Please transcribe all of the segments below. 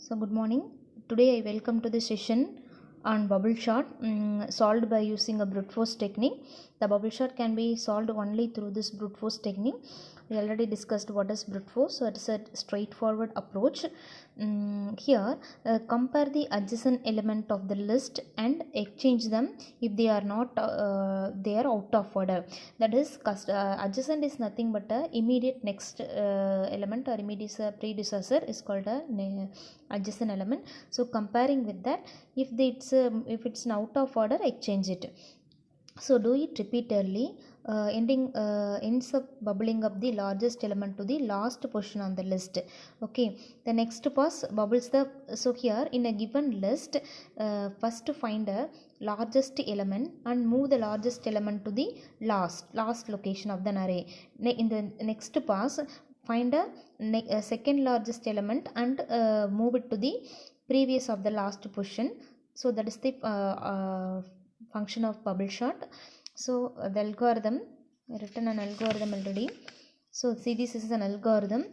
So good morning. Today I welcome to the session on bubble chart solved by using a brute force technique. The bubble chart can be solved only through this brute force technique. We already discussed what is brute force, so it is a straightforward approach. Here compare the adjacent element of the list and exchange them if they are not they are out of order. That is adjacent is nothing but a immediate next element or immediate predecessor is called a adjacent element. So comparing with that, if it's out of order, exchange it. So do it repeatedly, ends up bubbling up the largest element to the last position on the list. Okay, the next pass bubbles the, so here in a given list, first find a largest element and move the largest element to the last location of the array. In the next pass, find a second largest element and move it to the previous of the last position. So that is the function of bubble chart. So the algorithm, written an algorithm already. So see, this is an algorithm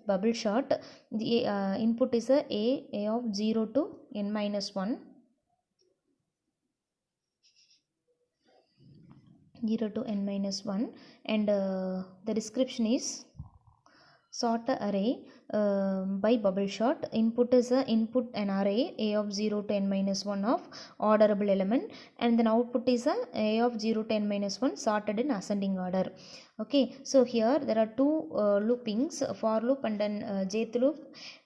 bubble chart. The input is a of 0 to n minus 1, 0 to n minus 1, and the description is sort the array by bubble chart. Input is input an array a of 0 to n minus 1 of orderable element, and then output is a of 0 to n minus 1 sorted in ascending order. Okay, so here there are two loopings, for loop and then jth loop,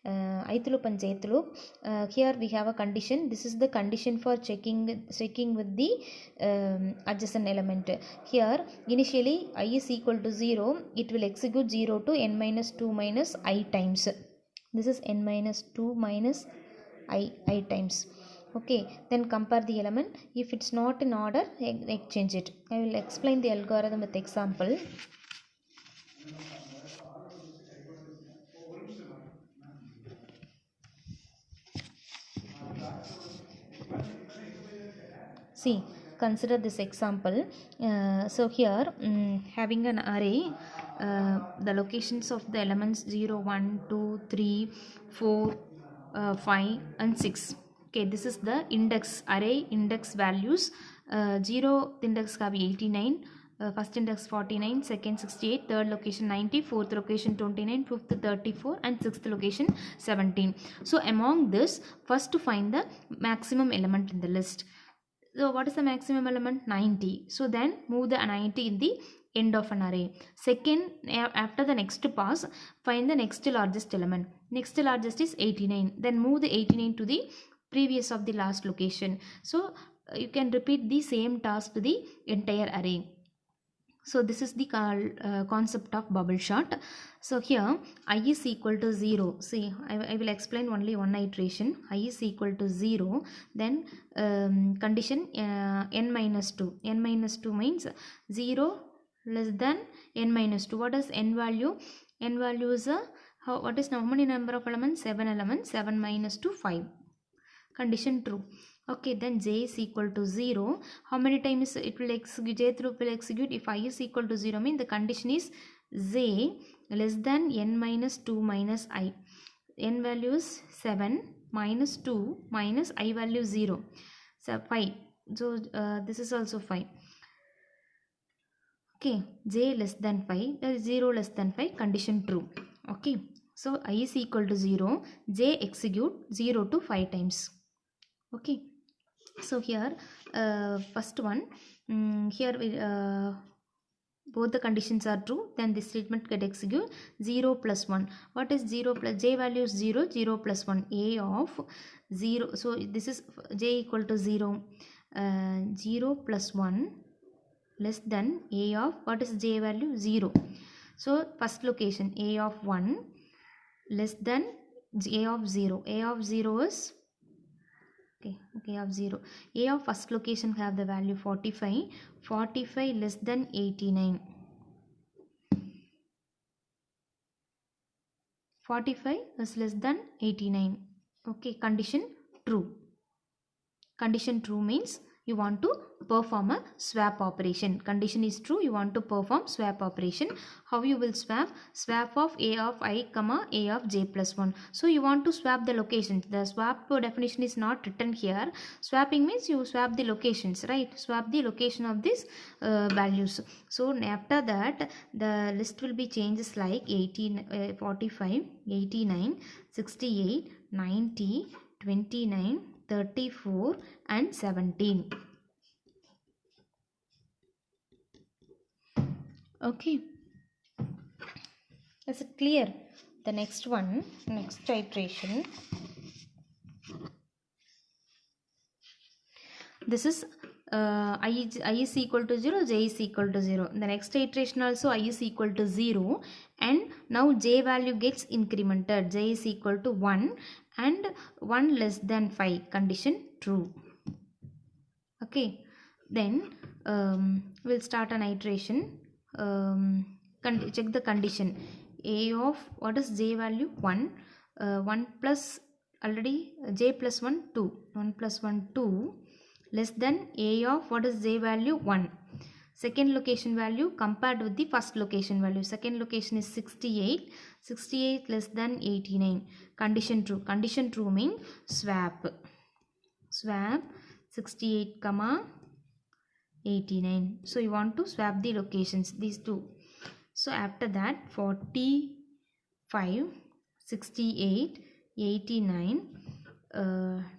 ith loop and jth loop. Here we have a condition. This is the condition for checking with the adjacent element. Here initially I is equal to 0, it will execute 0 to n minus 2 minus I times. This is n minus 2 minus I times. Okay, then compare the element. If it's not in order, exchange it. I will explain the algorithm with example. See, consider this example. So here having an array, the locations of the elements 0, 1, 2, 3, 4, 5 and 6. Okay, this is the index, array index values. 0 index can be 89, first index 49, second 68, third location 90, fourth location 29, fifth 34 and sixth location 17. So among this, first to find the maximum element in the list. So what is the maximum element? 90. So then move the 90 in the end of an array. Second, after the next pass, find the next largest element. Next largest is 89. Then move the 89 to the previous of the last location. So you can repeat the same task to the entire array. So this is the concept of bubble chart. So here I is equal to 0. See, I will explain only one iteration. I is equal to 0. Then condition n minus 2. N minus 2 means 0 less than n minus 2. What is n value? N value is what is how many number of elements? 7 elements. 7 minus 2, 5. Condition true. Okay, then j is equal to 0. How many times it will execute? Jth loop will execute if I is equal to 0 means the condition is j less than n minus 2 minus I. N value is 7 minus 2 minus I value 0. So 5. So this is also 5. Okay, j less than 5, that is 0 less than 5, condition true. Okay, so I is equal to 0, j execute 0 to 5 times. Okay, so here first one, here we both the conditions are true, then this statement get execute. 0 plus 1. What is 0 plus? J value is 0, 0 plus 1, a of 0. So this is j equal to 0, 0 plus 1 less than a of, what is j value? 0. So first location a of 1 less than a of 0. A of 0 is okay of 0. A of first location have the value 45. 45 less than 89. 45 is less than 89. Okay, condition true. Condition true means you want to perform a swap operation. Condition is true, you want to perform swap operation. How you will swap? Swap of a of I comma a of j plus 1. So you want to swap the locations. The swap definition is not written here. Swapping means you swap the locations, right? Swap the location of these values. So after that the list will be changes like 18, 45, 89, 68, 90, 29, 34 and 17. Okay, is it clear? The next one, next iteration, this is I is equal to 0, j is equal to 0. The next iteration also I is equal to 0 and now j value gets incremented. J is equal to 1 and 1 less than 5, condition true. Okay, then we'll start an iteration. Check the condition. A of what is j value? 1. 1 plus already j plus 1 2. 1 plus 1 2 less than a of what is j value? 1. Second location value compared with the first location value. Second location is 68. 68 less than 89. Condition true. Condition true means swap. Swap 68 comma 89. So you want to swap the locations, these two. So after that 45, 68, 89,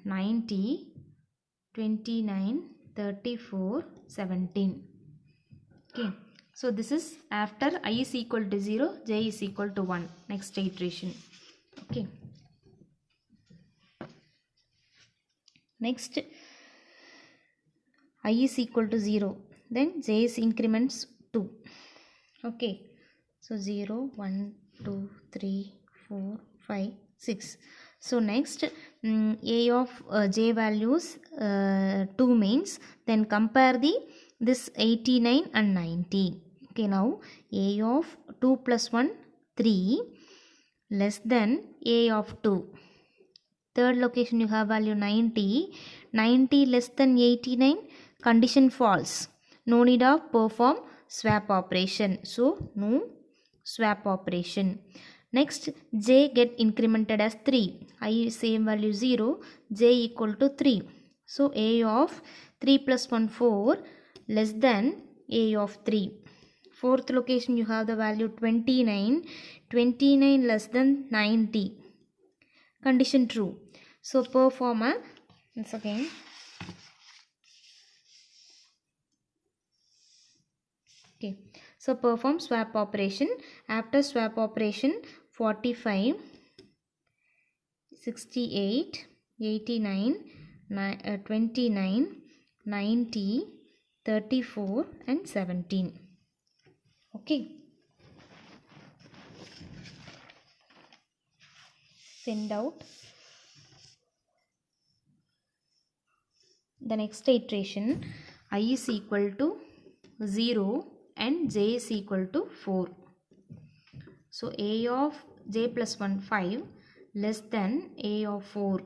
90, 29, 34, 17. Okay. So this is after I is equal to 0, j is equal to 1. Next iteration. Okay. Next I is equal to 0. Then j is increments 2. Okay. So 0, 1, 2, 3, 4, 5, 6. So next a of j values 2 means then compare this 89 and 90. Okay, now a of 2 plus 1 3 less than a of 2. Third location you have value 90. 90 less than 89, condition false. No need of perform swap operation. So no swap operation. Next j get incremented as 3. I same value 0. J equal to 3. So a of 3 plus 1 4 less than a of 3. Fourth location you have the value 29. 29 less than 90. Condition true. So perform a, once again, okay, so perform swap operation. After swap operation 45, 68, 89, 29, 90, 34 and 17. Okay, send out. The next iteration I is equal to 0 and j is equal to 4. So a of j plus 1 5 less than a of 4.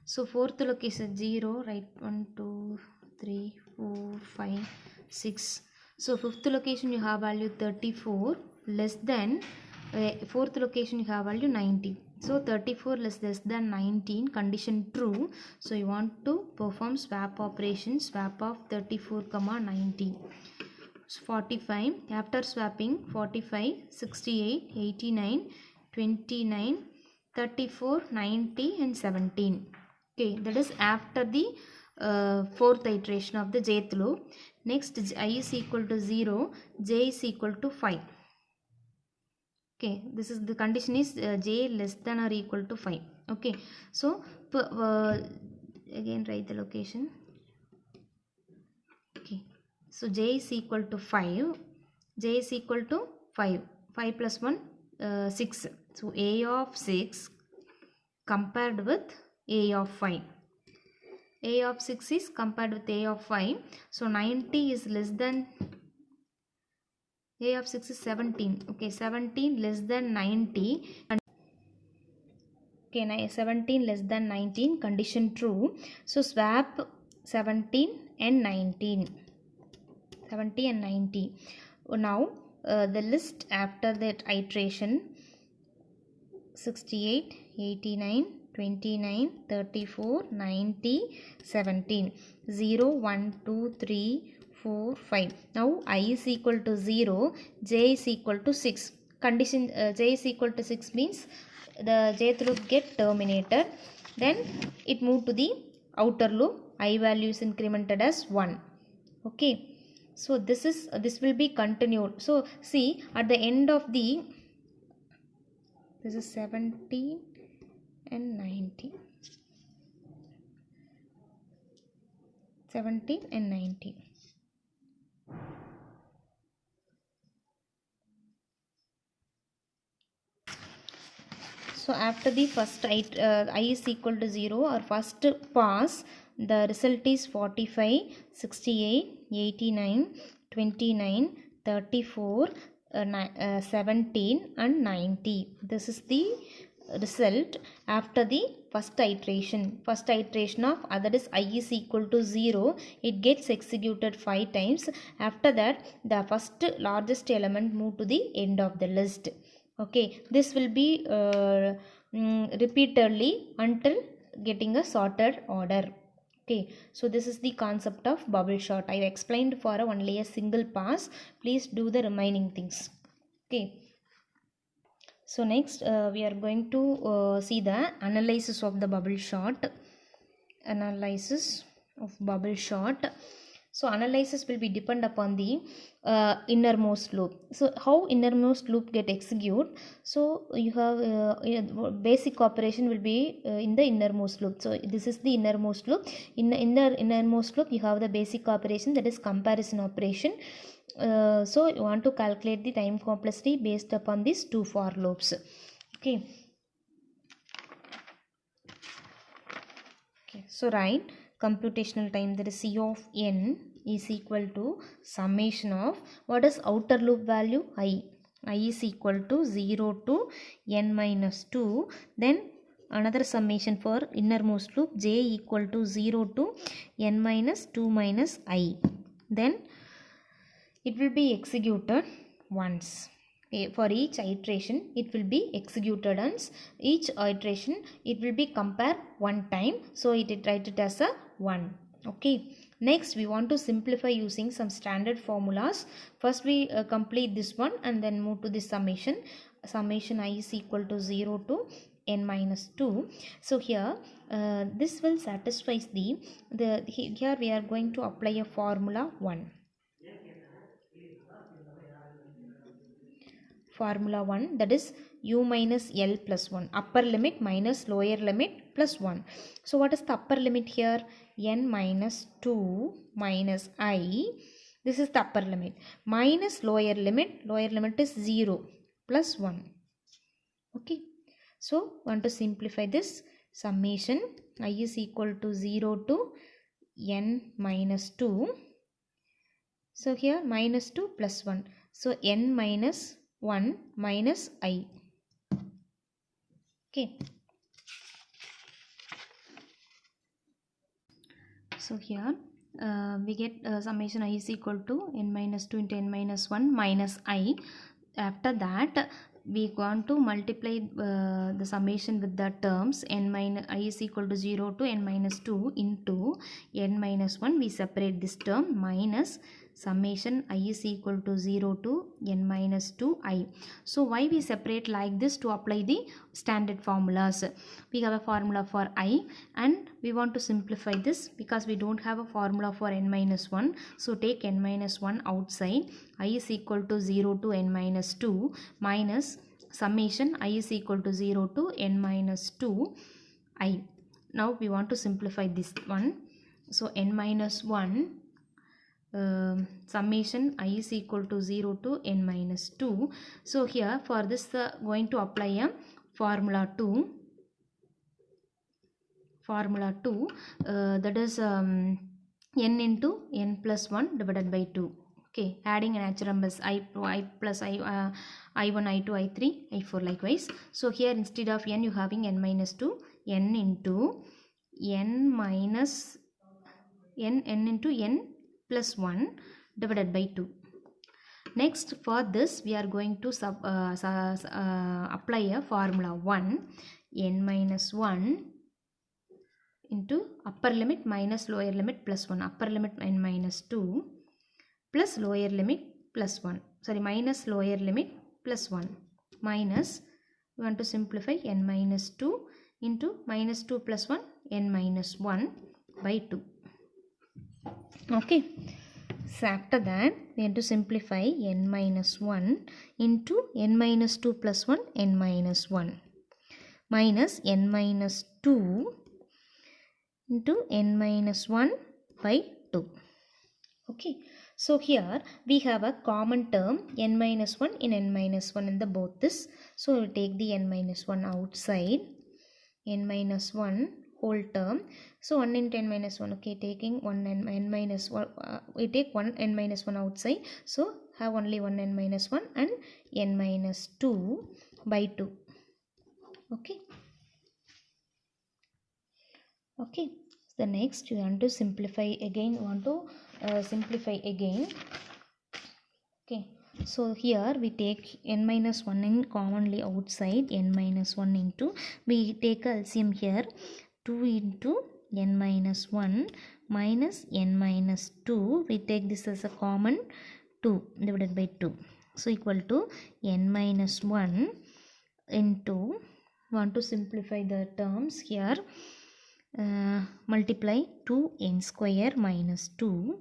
So fourth location 0, right? 1, 2, 3, 4, 5, 6. So fifth location you have value 34 less than fourth location you have value 90. So 34 less than 19, condition true. So you want to perform swap operation, swap of 34 comma 90. 45 after swapping 45, 68, 89, 29, 34, 90 and 17. Okay, that is after the fourth iteration of the jth loop. Next I is equal to 0, j is equal to 5. Okay, this is the condition is j less than or equal to 5. Okay, so again write the location. Okay, so j is equal to 5. J is equal to 5. 5 plus 1 6. So a of 6 compared with a of 5. A of 6 is compared with a of 5. So 90 is less than a of 6 is 17. Okay, 17 less than 90. Okay, 17 less than 19, condition true. So swap 17 and 19. 70 and 90. Now the list after that iteration 68, 89, 29, 34, 90, 17. 0, 1, 2, 3, 4, 5. Now I is equal to 0, j is equal to 6. Condition j is equal to 6 means the jth loop get terminated. Then it moved to the outer loop. I value is incremented as 1. Okay. So this will be continued. So see, at the end of the, this is 17 and 90. 17 and 90. So after the first I is equal to 0 or first pass, the result is 45, 68, 89, 29, 34, 17 and 90. This is the result after the first iteration. First iteration of that is I is equal to 0. It gets executed 5 times. After that, the first largest element move to the end of the list. Okay, this will be repeatedly until getting a sorted order. Okay, so this is the concept of bubble sort. I explained for only a single pass. Please do the remaining things. Okay. So next we are going to see the analysis of the bubble sort. Analysis of bubble sort. So analysis will be depend upon the innermost loop. So how innermost loop get execute? So you have basic operation will be in the innermost loop. So this is the innermost loop. In the innermost loop you have the basic operation, that is comparison operation. So you want to calculate the time complexity based upon these two for loops. Okay. Okay. So write computational time, that is C of n is equal to summation of what is outer loop value I. I is equal to 0 to n minus 2. Then another summation for innermost loop, j equal to 0 to n minus 2 minus I. Then it will be executed once. For each iteration it will be executed once. Each iteration it will be compared one time, so it write it as a 1. Okay. Next we want to simplify using some standard formulas. First we complete this one and then move to the summation. Summation I is equal to 0 to n minus 2. So here this will satisfy the here we are going to apply a formula 1. Formula 1, that is u minus L plus 1, upper limit minus lower limit plus 1. So what is the upper limit here? N minus 2 minus I. This is the upper limit. Minus lower limit is 0 plus 1. Okay. So want to simplify this. Summation I is equal to 0 to n minus 2. So here minus 2 plus 1. So n minus 1 minus I. Okay. So here we get summation I is equal to n minus 2 into n minus 1 minus I. After that we want to multiply the summation with the terms n minus I is equal to 0 to n minus 2 into n minus 1. We separate this term minus summation I is equal to 0 to n minus 2 I. So why we separate like this? To apply the standard formulas. We have a formula for I and we want to simplify this because we don't have a formula for n minus 1. So take n minus 1 outside. I is equal to 0 to n minus 2 minus summation I is equal to 0 to n minus 2 I. Now we want to simplify this one. So n minus 1 summation I is equal to 0 to n minus 2. So here for this going to apply a formula 2. Formula 2 that is n into n plus 1 divided by 2. Okay, adding a natural numbers I plus I1, I2, I3, I4 likewise. So here instead of n you having n minus 2, n into n minus n into n plus 1 divided by 2. Next, for this we are going to apply a formula 1 n minus 1 into upper limit minus lower limit plus 1, upper limit n minus 2 plus lower limit plus 1, sorry, minus lower limit plus 1, minus, we want to simplify, n minus 2 into minus 2 plus 1 n minus 1 by 2. Okay, so after that we have to simplify n minus 1 into n minus 2 plus 1 n minus 1 minus n minus 2 into n minus 1 by 2. Okay, so here we have a common term n minus 1 in n minus 1 in the both this. So we will take the n minus 1 outside, n minus 1 whole term. So 1 into n minus 1, okay, taking 1 n minus 1, we take 1 n minus 1 outside. So have only 1 n minus 1 and n minus 2 by 2. Okay. Okay. The next you want to simplify again, simplify again. Okay, so here we take n minus 1 in commonly outside, n minus 1 into, we take LCM here, 2 into n minus 1 minus n minus 2, we take this as a common, 2 divided by 2, so equal to n minus 1 into, want to simplify the terms here, multiply 2n square minus 2,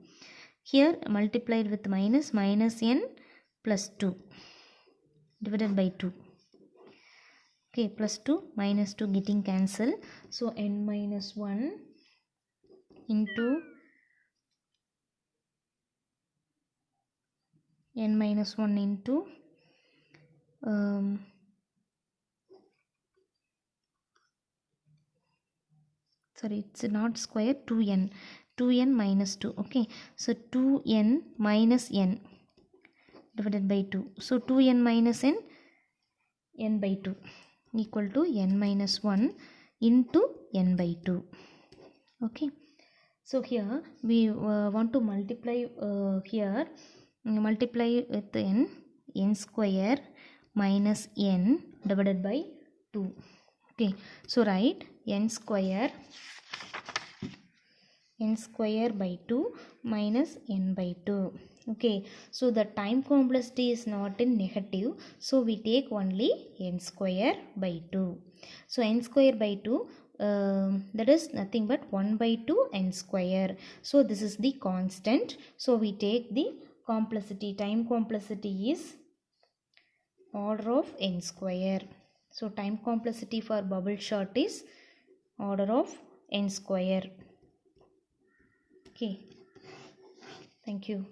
here multiplied with minus n plus 2 divided by 2. Okay, plus 2 minus 2 getting cancelled, so n minus 1 into n minus 1 into sorry, it's not square, 2n minus 2. Okay, so 2n minus n divided by 2, so 2n minus n by 2 equal to n minus 1 into n by 2. Okay, so here we want to multiply, here multiply with n square minus n divided by 2. Okay, so write n square by 2 minus n by 2. Okay, so the time complexity is not in negative, so we take only n square by 2. So n square by 2, that is nothing but 1 by 2 n square. So this is the constant, so we take the complexity, time complexity is order of n square. So time complexity for bubble shot is order of n square. Okay, thank you.